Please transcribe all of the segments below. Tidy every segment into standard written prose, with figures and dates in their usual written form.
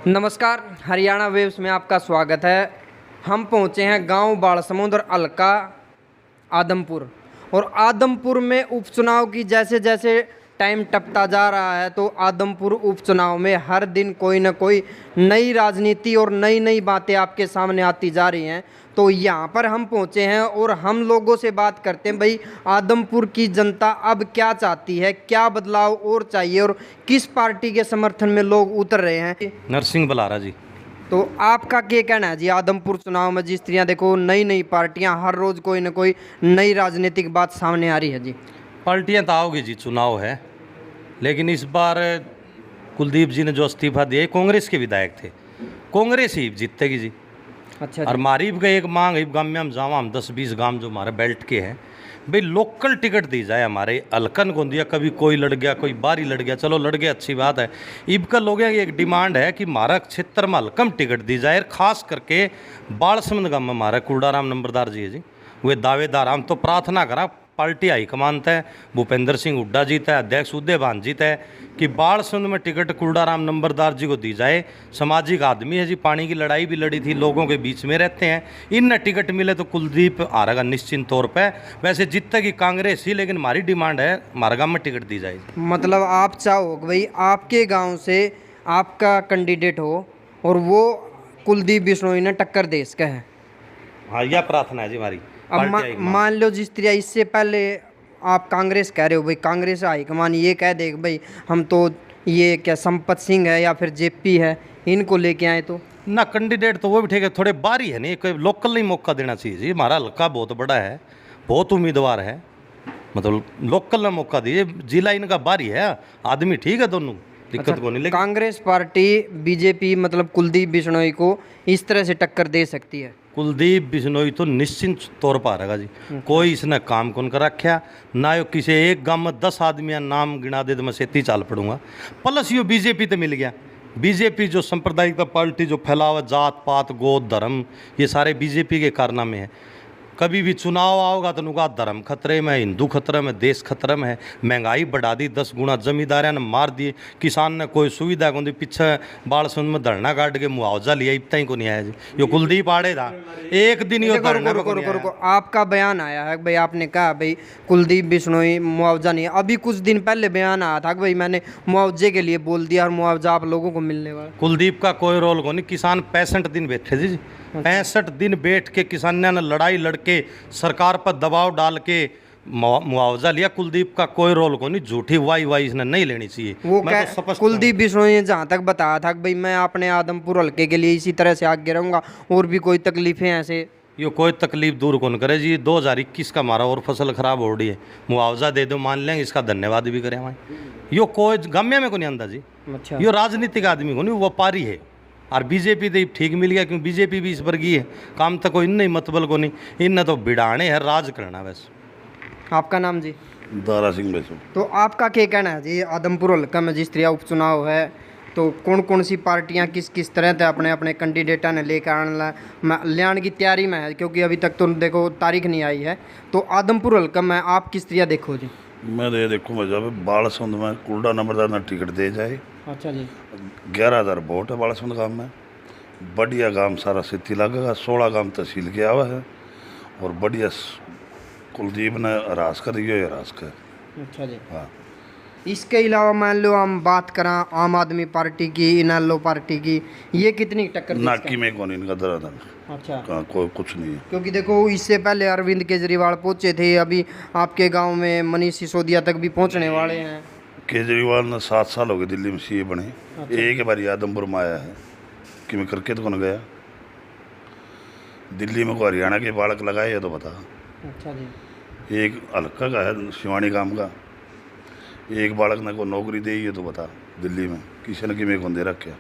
नमस्कार, हरियाणा वेव्स में आपका स्वागत है। हम पहुंचे हैं गांव बालसमुंद और अलका आदमपुर। और आदमपुर में उपचुनाव की जैसे जैसे टाइम टपता जा रहा है तो आदमपुर उपचुनाव में हर दिन कोई ना कोई नई राजनीति और नई नई बातें आपके सामने आती जा रही हैं। तो यहाँ पर हम पहुँचे हैं और हम लोगों से बात करते हैं, भाई आदमपुर की जनता अब क्या चाहती है, क्या बदलाव और चाहिए और किस पार्टी के समर्थन में लोग उतर रहे हैं। नरसिंह बलारा जी। तो आपका क्या कहना है जी आदमपुर चुनाव में? जिस तरह देखो नई नई पार्टियां हर रोज कोई ना कोई नई राजनीतिक बात सामने आ रही है जी। पार्टियां तो आओगी जी, चुनाव है, लेकिन इस बार कुलदीप जी ने जो इस्तीफा दिया कांग्रेस के विधायक थे, कांग्रेस ही जीतेगी जी। अच्छा और मारी भी एक मांग है गाँव में हम जावा, हम 10-20 गांव जो हमारे बेल्ट के हैं, भाई लोकल टिकट दी जाए। हमारे हल्कन को दिया, कभी कोई लड़ गया, कोई बाहरी लड़ गया, चलो लड़ गया अच्छी बात है। इबका लोगों की एक डिमांड है कि हमारा क्षेत्र में हल्कम टिकट दी जाए, खास करके बालसमंद गाँव में हमारा कुलडाराम नंबरदार जी है जी, वे दावेदार। हम तो प्रार्थना करा पार्टी हाईकमान है, भूपेंद्र सिंह हुड्डा जीता है, अध्यक्ष उदयभान जीता है कि बालसुंद में टिकट कुलडाराम नंबरदार जी को दी जाए। सामाजिक आदमी है जी, पानी की लड़ाई भी लड़ी थी, लोगों के बीच में रहते हैं। इन टिकट मिले तो कुलदीप हारेगा निश्चित तौर पे। वैसे जीतेगी कांग्रेस ही, लेकिन हमारी डिमांड है हमारे गाँव में टिकट दी जाए। मतलब आप चाहो कि भाई आपके गांव से आपका कैंडिडेट हो और वो कुलदीप बिश्नोई ने टक्कर दे इसका है? हाँ, यह प्रार्थना है जी हमारी। अब मान लो जिस तरह इससे पहले आप कांग्रेस कह रहे हो, भाई कांग्रेस हाईकमान ये कह दे कि भाई हम तो ये क्या संपत सिंह है या फिर जेपी है, इनको लेके आए तो ना कैंडिडेट तो वो भी ठीक है, थोड़े बाहरी है, नहीं कोई लोकल नहीं मौका देना चाहिए जी। हमारा हल्का बहुत बड़ा है, बहुत उम्मीदवार है, मतलब लोकल ना मौका दीजिए। जिला इनका बाहरी है, आदमी ठीक है दोनों, दिक्कत को नहीं। लेकिन कांग्रेस पार्टी बीजेपी मतलब कुलदीप बिश्नोई को इस तरह से टक्कर दे सकती है? कुलदीप बिश्नोई तो निश्चित तौर पर आएगा जी। कोई इसने काम कौन कर रखा ना, यो किसी एक गांव में 10 आदमियां नाम गिना दे तो मैं सेती चाल पड़ूंगा। प्लस यो बीजेपी तो मिल गया। बीजेपी जो सांप्रदायिक पार्टी जो फैलावा, जात पात गोद धर्म, ये सारे बीजेपी के कारनामे हैं। कभी भी चुनाव आओगा तो उनका धर्म खतरे में, हिंदू खतरे में, देश खतरे में है। महंगाई बढ़ा दी 10 गुना, जमींदारों ने मार दिए, किसान ने कोई सुविधा को दी। पीछे बालसुंद में धरना काट के मुआवजा लिया, इतना ही को नहीं आया जी। यो कुलदीप आड़े था एक दिन यो धरना। रुको, आपका बयान आया है भाई, आपने कहा भाई कुलदीप बिश्नोई मुआवजा नहीं। अभी कुछ दिन पहले बयान आया था कि भाई मैंने मुआवजे के लिए बोल दिया और मुआवजा आप लोगों को मिलने वाला। कुलदीप का कोई रोल को नहीं। किसान 65 दिन बैठे जी, 65 दिन बैठ के किसानों ने लड़ाई लड़के सरकार पर दबाव डाल के मुआवजा लिया। कुलदीप का कोई रोल को नहीं। झूठी वाई इसने नहीं लेनी चाहिए। वो तो कुलदीप बिश्नोई ने जहाँ तक बताया था कि भाई मैं अपने आदमपुर हल्के के लिए इसी तरह से आगे रहूँगा और भी कोई तकलीफें ऐसे, यो कोई तकलीफ दूर कौन करे जी। 2021 का हमारा और फसल खराब हो रही है, मुआवजा दे दो, मान लेंगे, इसका धन्यवाद भी करें हमारे। यो कोई गम्य में को नहीं आंदा जी। अच्छा, यो राजनीतिक आदमी को नहीं, व्यापारी है। और बीजेपी तो ठीक मिल गया, क्योंकि बीजेपी भी इस वर्गीय है, काम तो कोई नहीं, मतबल को नहीं। इनने तो बिड़ाने है, राज करना बस। आपका नाम जी? दारा सिंह बैसो। तो आपका क्या कहना है जी आदमपुर हल्का में जिस तरह उपचुनाव है तो कौन कौन सी पार्टियां किस किस तरह से अपने अपने कैंडिडेटा ने लेकर लियान की तैयारी में है? क्योंकि अभी तक तो देखो तारीख नहीं आई है। तो आदमपुर हल्का में आप किस तरह देखो जी? मैं तो ये देखूँगा जब बालसुंद में कुलडा नंबरदार ने टिकट दे जाए। अच्छा जी। 11,000 वोट है बालसुंद गांव में, बढ़िया गांव सारा सिद्धि लगेगा। 16 गांव तहसील के आवा है और बढ़िया कुलदीप ने हरास कर दिया, हरास कर। अच्छा जी। हाँ, इसके अलावा मान लो हम बात करें आम आदमी पार्टी की, इनेलो पार्टी की, ये कितनी टक्कर दे नाकी में कौन इनका दरादन। अच्छा, कहाँ कोई कुछ नहीं है। क्योंकि देखो इससे पहले अरविंद केजरीवाल पहुंचे थे, अभी आपके गांव में मनीष सिसोदिया तक भी पहुंचने वाले हैं। केजरीवाल ने 7 साल हो गए दिल्ली में सीए बने। अच्छा। एक बार आदमपुर में आया है कि मैं करके तो कौन गया। दिल्ली में को हरियाणा के बालक लगाए है तो बता। अच्छा जी। एक हल्का का है शिवानी गांव का, एक बालक ने को नौकरी दे है तो बता। दिल्ली में किसी ने कि मैं कौन दे रखा।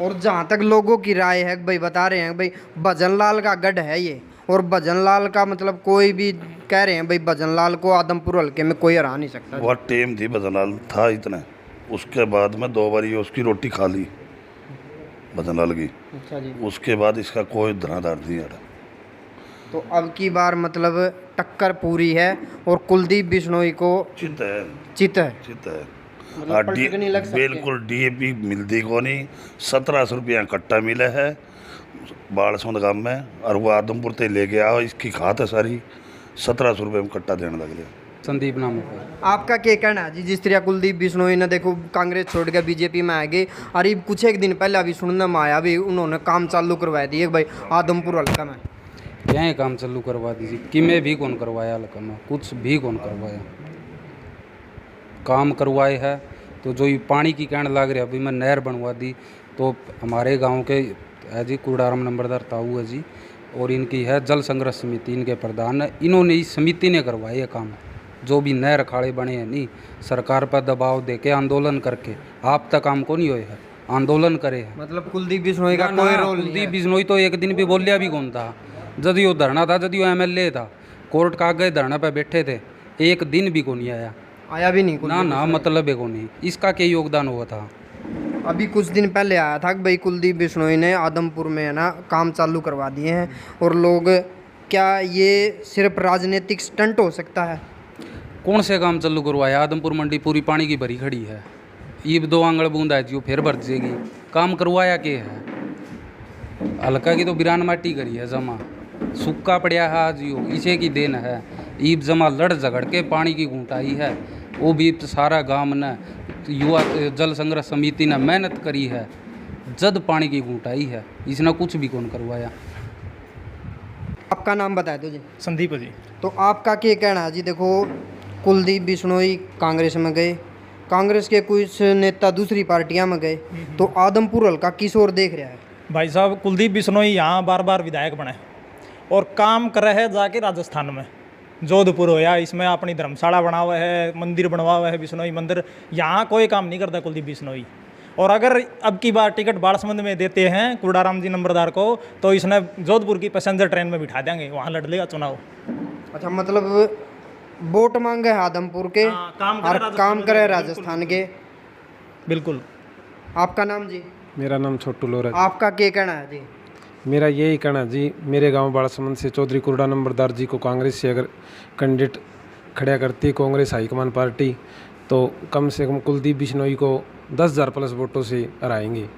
और जहाँ तक लोगों की राय है भाई, बता रहे हैं भाई भजन लाल का गढ़ है ये, और भजन लाल का मतलब कोई भी कह रहे हैं भाई भजन लाल को आदमपुर हल्के में कोई हरा नहीं सकता। वह टेम थी भजन लाल था इतना, उसके बाद में 2 बार ये उसकी रोटी खा ली भजन लाल की। अच्छा जी। उसके बाद इसका कोई धनाधार नहीं आ। तो अब की बार मतलब टक्कर पूरी है और कुलदीप बिश्नोई को चित है, चित है। चित है। मतलब पलट नहीं लग सकते। बिल्कुल डीएपी मिलती को नहीं, 1700 रुपया कट्टा मिले है बालसुंद गांव में, और वो आदमपुर से लेके आओ, इसकी खात है सारी, 1700 रुपये में कट्टा देने लग गया। संदीप नाम है। आपका क्या कहना है जी? जिस तरह कुलदीप बिश्नोई ने देखो कांग्रेस छोड़ के बीजेपी में आ गए, और ये कुछ एक दिन पहले अभी सुनने में आया भी उन्होंने काम चालू करवा दिए भाई आदमपुर हल्का में। क्या काम चालू करवा दीजिए कि मैं भी कौन करवाया हल्का में, कुछ भी कौन करवाया। काम करवाए है तो जो ये पानी की कहने लग रहा अभी मैं नहर बनवा दी, तो हमारे गांव के है जी कुरडाराम नंबरदार ताऊ है जी, और इनकी है जल संग्रह समिति, इनके प्रधान है, इन्होंने इस समिति ने करवाए काम। जो भी नहर अखाड़े बने हैं नहीं, सरकार पर दबाव दे के आंदोलन करके, आप तक काम को नहीं हुए है, आंदोलन करे है। मतलब कुलदीप बिश्नोई का कोई रोल नहीं कुलदीप है। बिश्नोई तो एक दिन भी बोलिया भी कौन था, जदयू धरना था, जदयू एमएलए था, कोर्ट का आगे धरना पे बैठे थे, एक दिन भी को नहीं आया। आया भी नहीं ना कुलदीप ना मतलब है को नहीं, इसका क्या योगदान हुआ था। अभी कुछ दिन पहले आया था कि भाई कुलदीप बिश्नोई ने आदमपुर में है ना काम चालू करवा दिए हैं, और लोग, क्या ये सिर्फ राजनीतिक स्टंट हो सकता है? कौन से काम चालू करवाया? आदमपुर मंडी पूरी पानी की भरी खड़ी है, ईब 2 आंगड़ बूंद है जी, फिर भर जाएगी। काम करवाया के है? हल्का की तो बिरान माटी करी है जमा, सूखा पड़ा है आज यो, इसे की देन है। ईब जमा लड़ झगड़ के पानी की घूंटाई है, वो भी सारा गांव ने युवा जल संग्रह समिति ने मेहनत करी है, जद पानी की घूंटाई है, इसने कुछ भी कौन करवाया। आपका नाम बताए तो जी। संदीप जी। तो आपका क्या कहना है जी? देखो कुलदीप बिश्नोई कांग्रेस में गए, कांग्रेस के कुछ नेता दूसरी पार्टियां में गए, तो आदमपुर हल्का किस ओर देख रहा है? भाई साहब कुलदीप बिश्नोई यहाँ बार बार विधायक बने और काम कर रहे हैं जाके राजस्थान में, जोधपुर होया, इसमें अपनी धर्मशाला बना हुआ है, मंदिर बनवा हुआ है बिश्नोई मंदिर। यहाँ कोई काम नहीं करता कुलदीप बिश्नोई। और अगर अब की बार टिकट बालसमंद में देते हैं कुरडाराम जी नंबरदार को, तो इसने जोधपुर की पैसेंजर ट्रेन में बिठा देंगे, वहाँ लड़ लेगा चुनाव। अच्छा, मतलब वोट मांगे आदमपुर के हाँ, काम करे और राजस्थान काम में, करे बिल्कुल। राजस्थान के। बिल्कुल। आपका नाम जी? मेरा नाम छोटू लोरा जी। आपका क्या कहना है जी? मेरा यही कहना है जी, मेरे गांव बाड़ासमंद से चौधरी कुरडा नंबरदार जी को कांग्रेस से अगर कैंडिडेट खड़ा करती कांग्रेस हाईकमान पार्टी, तो कम से कम कुलदीप बिश्नोई को 10,000 प्लस वोटों से हराएंगे।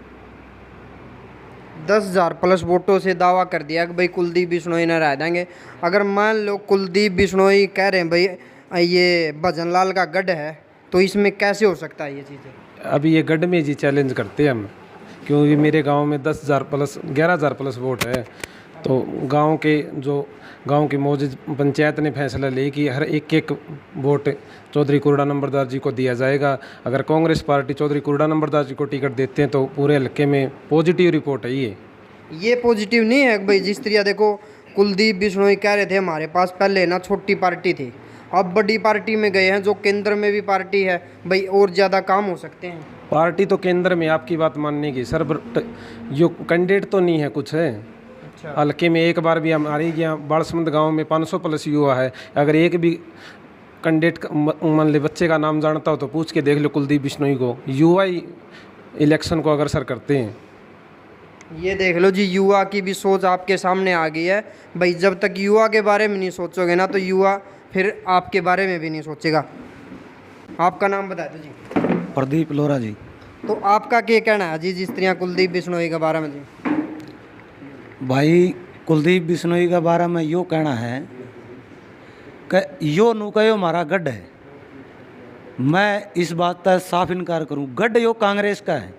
10,000 प्लस वोटों से दावा कर दिया कि भाई कुलदीप बिश्नोई ने रह देंगे। अगर मान लो कुलदीप बिश्नोई कह रहे हैं भाई ये भजन लाल का गढ़ है, तो इसमें कैसे हो सकता है ये चीज़ें? अभी ये गढ़ में जी चैलेंज करते हैं हम, क्योंकि मेरे गांव में 10,000 प्लस 11,000 प्लस वोट है, तो गांव की मौजूद पंचायत ने फैसला लिया कि हर एक वोट चौधरी कुरडा नंबरदार जी को दिया जाएगा। अगर कांग्रेस पार्टी चौधरी कुरडा नंबरदार जी को टिकट देते हैं तो पूरे हल्के में पॉजिटिव रिपोर्ट है। ये पॉजिटिव नहीं है भाई। जिस तरह देखो कुलदीप बिश्नोई कह रहे थे हमारे पास पहले ना छोटी पार्टी थी, अब बड़ी पार्टी में गए हैं, जो केंद्र में भी पार्टी है भाई, और ज़्यादा काम हो सकते हैं। पार्टी तो केंद्र में आपकी बात मानने की सर, यो कैंडिडेट तो नहीं है कुछ है। अच्छा, हल्के में एक बार भी हमारे यहाँ बाड़समंद गांव में 500 प्लस युवा है, अगर एक भी कैंडिडेट मान ले बच्चे का नाम जानता हो तो पूछ के देख लो कुलदीप बिश्नोई को, युवा ही इलेक्शन को अग्रसर करते हैं। ये देख लो जी, युवा की भी सोच आपके सामने आ गई है भाई। जब तक युवा के बारे में नहीं सोचोगे ना, तो युवा फिर आपके बारे में भी नहीं सोचेगा। आपका नाम बता दो जी। प्रदीप लोरा जी। तो आपका क्या कहना है जी जिस तरह कुलदीप बिश्नोई के बारे में जी? भाई कुलदीप बिश्नोई के बारे में यो कहना है कि यो नु कहो हमारा गढ़ है। मैं इस बात का साफ इनकार करूं, गढ़ यो कांग्रेस का है।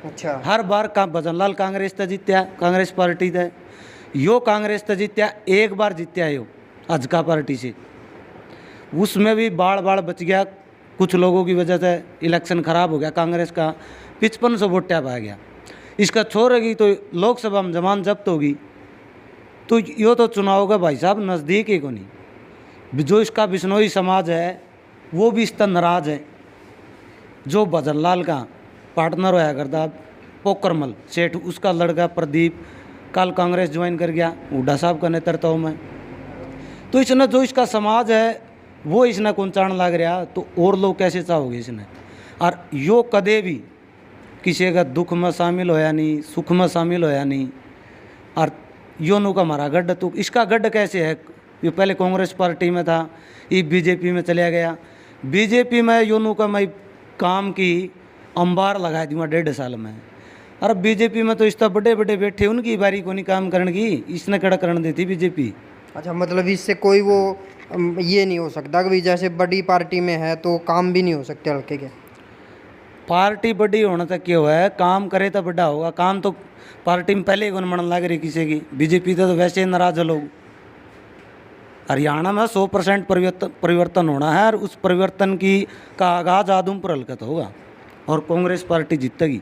अच्छा, हर बार का भजनलाल कांग्रेस से जीत्या, कांग्रेस पार्टी से यो कांग्रेस से जीत्या, एक बार जीत्या यो अजका पार्टी से, उसमें भी बाढ़ बच गया। कुछ लोगों की वजह से इलेक्शन खराब हो गया, कांग्रेस का 5500 वोट टैप आ गया। इसका छोड़ेगी तो लोकसभा में जमान जब्त होगी, तो यो तो चुनाव का भाई साहब नज़दीक ही को नहीं। जो इसका बिश्नोई समाज है वो भी इस तरह नाराज है। जो भजनलाल का पार्टनर होया करता पोकरमल सेठ, उसका लड़का प्रदीप कल कांग्रेस ज्वाइन कर गया हुड्डा साहब का नेतृत्व में। तो इसने जो इसका समाज है वो इसने कुंचाण लग रहा, तो और लोग कैसे चाहोगे इसने। और यो कदे भी किसी का दुख में शामिल होया नहीं, सुख में शामिल होया नहीं। और यो नु का हमारा गढ़, तो इसका गढ़ कैसे है? ये पहले कांग्रेस पार्टी में था, ये बीजेपी में चला गया। बीजेपी में यो नु का मैं काम की अंबार लगा दूंगा 1.5 साल में। अरे बीजेपी में तो इस तरह बड़े बड़े बैठे, उनकी बारी को नहीं काम करने की, इसने कड़ा करने देती बीजेपी। अच्छा, मतलब इससे कोई वो ये नहीं हो सकता कि भाई जैसे बड़ी पार्टी में है तो काम भी नहीं हो सकते हल्के के? पार्टी बड़ी होने तक क्यों है, काम करे तो बड़ा होगा। काम तो पार्टी में पहले ही कौन मन लग रही किसी की, बीजेपी तो वैसे ही नाराज है लोग। हरियाणा में 100% परिवर्तन होना है, और उस परिवर्तन की का आगाज आदमपुर हल्का तो होगा और कांग्रेस पार्टी जीतेगी।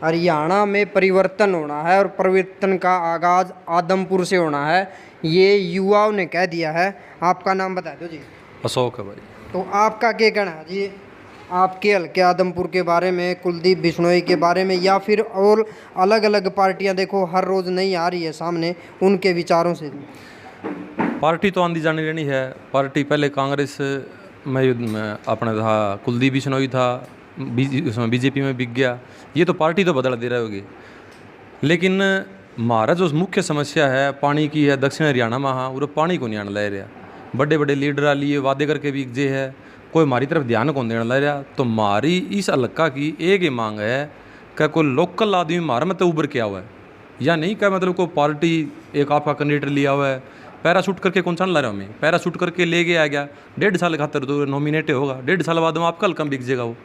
हरियाणा में परिवर्तन होना है और परिवर्तन का आगाज आदमपुर से होना है, ये युवाओं ने कह दिया है। आपका नाम बता दो जी। अशोक है भाई। तो आपका क्या कहना है जी आपके हल्के आदमपुर के बारे में, कुलदीप बिश्नोई के बारे में, या फिर और अलग अलग पार्टियां देखो हर रोज़ नहीं आ रही है सामने, उनके विचारों से? पार्टी तो आंधी जानी रहनी है। पार्टी पहले कांग्रेस में अपना था, कुलदीप बिश्नोई था, उसमें बीजेपी में बिक गया। ये तो पार्टी तो बदल दे रहे होगी, लेकिन हमारा जो मुख्य समस्या है पानी की है। दक्षिण हरियाणा में हाँ, वो पानी को नहीं आने लग रहा। बड़े बड़े लीडर लिए वादे करके भी जे है, कोई हमारी तरफ ध्यान कौन देने लग रहा। तो हमारी इस हल्का की एक ही मांग है कि कोई लोकल आदमी हमारा में तो उभर के हुआ है, या नहीं क्या मतलब कोई पार्टी एक आपका कैंडिडेट लिया हुआ है, पैराशूट करके कौन चल रहा है हमें, पैराशूट करके ले गया आ गया, 1.5 साल खातर तो नॉमिनेट होगा, 1.5 साल बाद में आपका हल्का बिक जाएगा वो।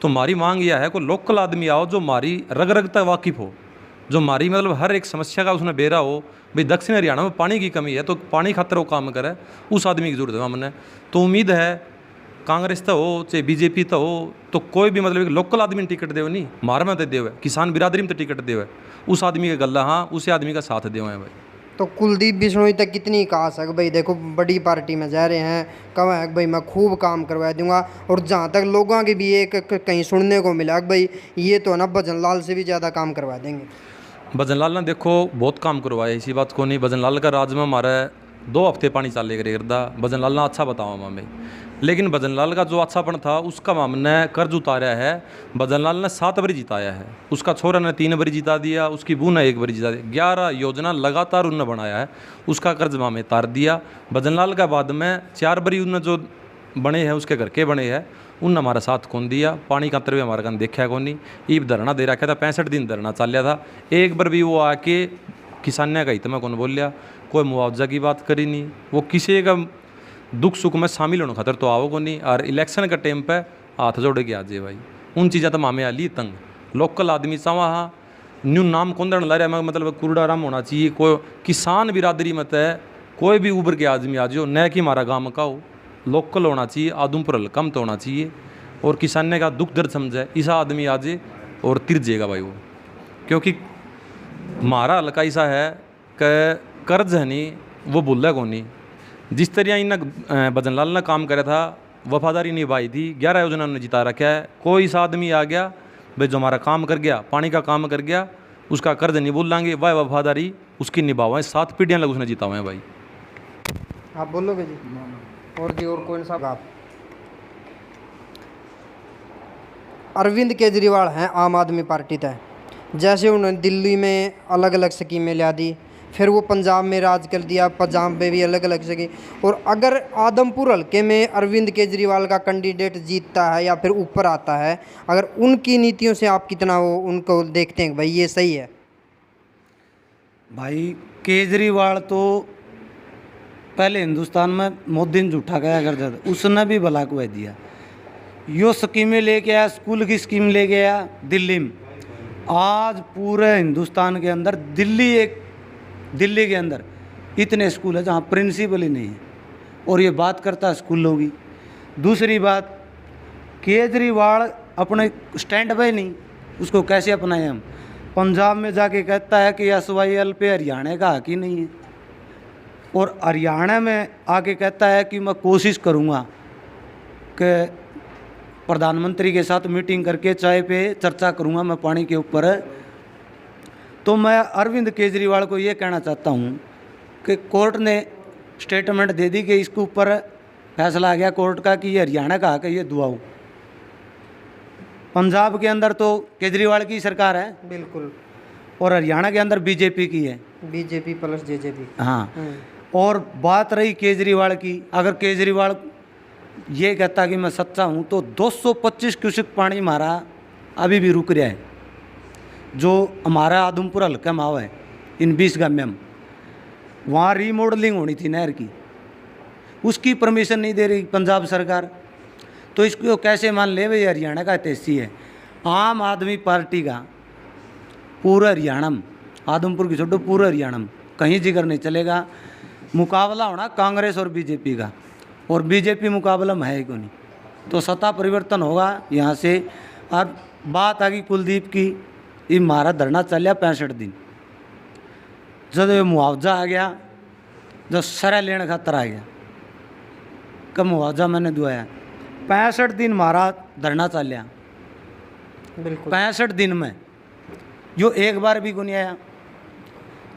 तो हमारी मांग यह है कोई लोकल आदमी आओ जो हमारी रग रग तक वाकिफ़ हो, जो हमारी मतलब हर एक समस्या का उसने बेरा हो। भाई दक्षिण हरियाणा में पानी की कमी है तो पानी खातर वो काम करे, उस आदमी की जरूरत है हमने। तो उम्मीद है कांग्रेस तो हो चाहे बीजेपी तो हो, तो कोई भी मतलब एक लोकल आदमी ने टिकट देवे, नहीं हमारे में तो देवे, किसान बिरादरी में तो टिकट देवे, उस आदमी के गला हाँ उसी आदमी का साथ देवे हैं भाई। तो कुलदीप बिश्नोई तक कितनी काश है भाई, देखो बड़ी पार्टी में जा रहे हैं, कहा है कि भाई मैं खूब काम करवा दूंगा। और जहाँ तक लोगों की भी एक कहीं सुनने को मिला कि भाई ये तो ना भजन लाल से भी ज़्यादा काम करवा देंगे। भजन लाल ने देखो बहुत काम करवाया, इसी बात को नहीं। भजन लाल का राज में हमारे 2 हफ्ते पानी चाले करदा, भजन लाल ने अच्छा बताओ हमें। लेकिन भजन लाल का जो अच्छापन था उसका हमने कर्ज उतारा है। भजन लाल ने 7 बारी जिताया है, उसका छोरा ने 3 बारी जिता दिया, उसकी बहू ने 1 बारी जिता दिया। 11 योजना लगातार उनने बनाया है, उसका कर्ज हमें तार दिया। भजन लाल के बाद में 4 बारी उनने जो बने हैं उसके घर के बने हैं, उनने हमारा साथ कौन दिया। पानी का तरवे हमारे कन देखा कौन नहीं। ईब धरना दे रखा था, 65 दिन धरना चल रहा था, एक बार भी वो आके किसानिया का हित में कौन बोलिया, कोई मुआवजा की बात करी नहीं। वो किसी का दुख सुख में शामिल होने खातर तो आओ को नहीं। और इलेक्शन का टाइम पे हाथ जोड़ के आ जाए भाई, उन चीज़ें तो मामे आली तंग। लोकल आदमी चावा हाँ न्यू नाम कौन देने ला रहा, मतलब कूड़ाराम होना चाहिए। कोई किसान बिरादरी मत है, कोई भी उभर के आदमी आ जाओ, न कि हमारा गाँव का हो, लोकल होना चाहिए, आदमपुर हल्कम तो होना चाहिए, और किसान का दुख दर्द समझे, ऐसा आदमी आ जाए और तिर जाएगा भाई वो। क्योंकि हमारा हल्का ऐसा है कि कर्ज है नहीं वो भूल को नहीं। जिस तरह इन भजन लाल ने काम करा था, वफादारी निभाई थी, 11 योजना ने जिता रखा है। कोई सा आदमी आ गया भाई जो हमारा काम कर गया, पानी का काम कर गया, उसका कर्ज नहीं भूल लाएंगे, वह वफादारी उसकी निभावें। 7 पीढ़ियाँ लग उसने जिता हुए हैं भाई। आप बोलोगे जी? और जी और कौन सा? आप अरविंद केजरीवाल हैं आम आदमी पार्टी तय, जैसे उन्होंने दिल्ली में अलग अलग स्कीमें ला दी, फिर वो पंजाब में राज कर दिया, पंजाब में भी अलग अलग स्कीम। और अगर आदमपुर हल्के में अरविंद केजरीवाल का कैंडिडेट जीतता है या फिर ऊपर आता है, अगर उनकी नीतियों से आप कितना वो उनको देखते हैं भाई ये सही है? भाई केजरीवाल तो पहले हिंदुस्तान में मोदी ने झूठा गया कर जाता, उसने भी भला को दिया। यो स्कीमें लेके आया, स्कूल की स्कीम ले गया दिल्ली में। आज पूरे हिंदुस्तान के अंदर दिल्ली के अंदर इतने स्कूल है जहाँ प्रिंसिपल ही नहीं है, और ये बात करता है स्कूलों की। दूसरी बात, केजरीवाल अपने स्टैंड पे नहीं, उसको कैसे अपनाए हम? पंजाब में जाके कहता है कि SYL पे हरियाणा का हक ही नहीं है, और हरियाणा में आके कहता है कि मैं कोशिश करूँगा कि प्रधानमंत्री के साथ मीटिंग करके चाय पे चर्चा करूँगा मैं पानी के ऊपर। तो मैं अरविंद केजरीवाल को ये कहना चाहता हूँ कि कोर्ट ने स्टेटमेंट दे दी कि इसके ऊपर फैसला आ गया कोर्ट का कि ये हरियाणा का हक है, ये दुआओ। पंजाब के अंदर तो केजरीवाल की सरकार है बिल्कुल, और हरियाणा के अंदर बीजेपी की है, बीजेपी प्लस JJP। हाँ। और बात रही केजरीवाल की, अगर केजरीवाल ये कहता कि मैं सच्चा हूँ, तो 225 क्यूसेक पानी हमारा अभी भी रुक रहा है, जो हमारा आदमपुर हल्का में आवा है इन 20 गाँव में। वहाँ रीमॉडलिंग होनी थी नहर की, उसकी परमिशन नहीं दे रही पंजाब सरकार। तो इसको कैसे मान ले भाई, हरियाणा का हितैषी है। आम आदमी पार्टी का पूरा हरियाणा में, आदमपुर की छोड़ो पूरा हरियाणा में कहीं जिक्र नहीं चलेगा। मुकाबला होना कांग्रेस और बीजेपी का, और बीजेपी मुकाबला में है ही कोई नहीं। तो सत्ता परिवर्तन होगा यहाँ से। और बात आ गई कुलदीप की, ये हमारा धरना चलिया 65 दिन। जब ये मुआवजा आ गया, जब सरा लेने खातर आ गया, कब मुआवजा मैंने दुआया 65 दिन हमारा धरना चलिया। बिल्कुल 65 दिन में जो एक बार भी को नहीं आया।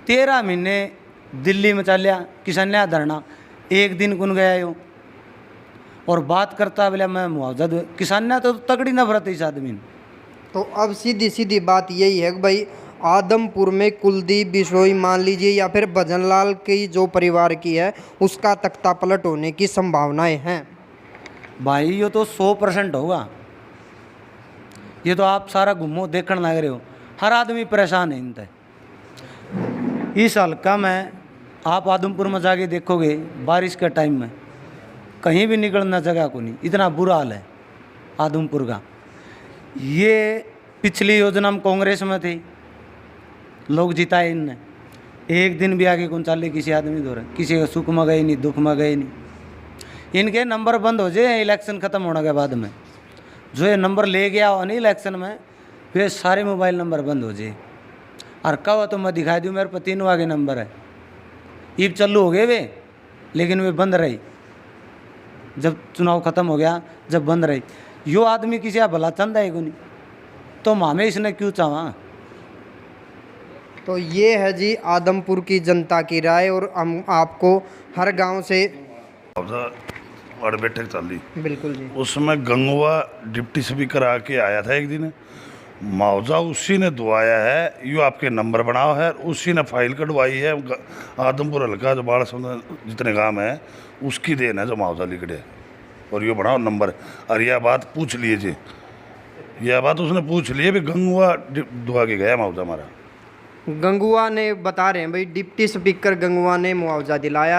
13 महीने दिल्ली में चलिया किसान धरना, एक दिन कौन गया यो। और बात करता बोला मैं मुआवजा दो, किसान तो तगड़ी नफरत है इस आदमी ने। तो अब सीधी सीधी बात यही है कि भाई आदमपुर में कुलदीप बिश्नोई मान लीजिए या फिर भजनलाल की जो परिवार की है उसका तख्ता पलट होने की संभावनाएं हैं। भाई ये तो 100% होगा। ये तो आप सारा घूमो देखने लग रहे हो, हर आदमी परेशान है इनसे। इस हल्का में आप आदमपुर में जाके देखोगे बारिश के टाइम में कहीं भी निकलना जगह को नहीं, इतना बुरा हाल है आदमपुर का। ये पिछली योजना में कांग्रेस में थी, लोग जिताए इनने, एक दिन भी आगे कौन चाले किसी आदमी दो रहे, किसी का सुख में गए नहीं, दुख में गए नहीं। इनके नंबर बंद हो जाए इलेक्शन ख़त्म होने के बाद में, जो ये नंबर ले गया हो नहीं इलेक्शन में, फिर सारे मोबाइल नंबर बंद हो जाए। और कहो तो मैं दिखाई दूँ, मेरे पर 3 आगे नंबर है, ईब चालू हो गए वे, लेकिन वे बंद रही। जब चुनाव ख़त्म हो गया, जब बंद रही, यो आदमी किसी का भला चंद है को नहीं, तो हमें इसने क्यों चाहा। तो ये है जी आदमपुर की जनता की राय, और हम आपको हर गांव से और बैठक चाली, बिल्कुल जी, उसमें गंगवा डिप्टी स्पीकर आके आया था एक दिन, मुआवजा उसी ने दुआया है, यो आपके नंबर बनाओ है, उसी ने फाइल कटवाई है। आदमपुर हल्का जो बाड़ा जितने काम है उसकी देन है जो मुआवजा लिखड़े, और यो बनाओ नंबर। और यह बात पूछ लीजिए, यह बात उसने पूछ ली है भी गंगवा दुआ के गया मुआवजा हमारा। गंगुआ ने बता रहे हैं भाई, डिप्टी स्पीकर गंगुआ ने मुआवजा दिलाया।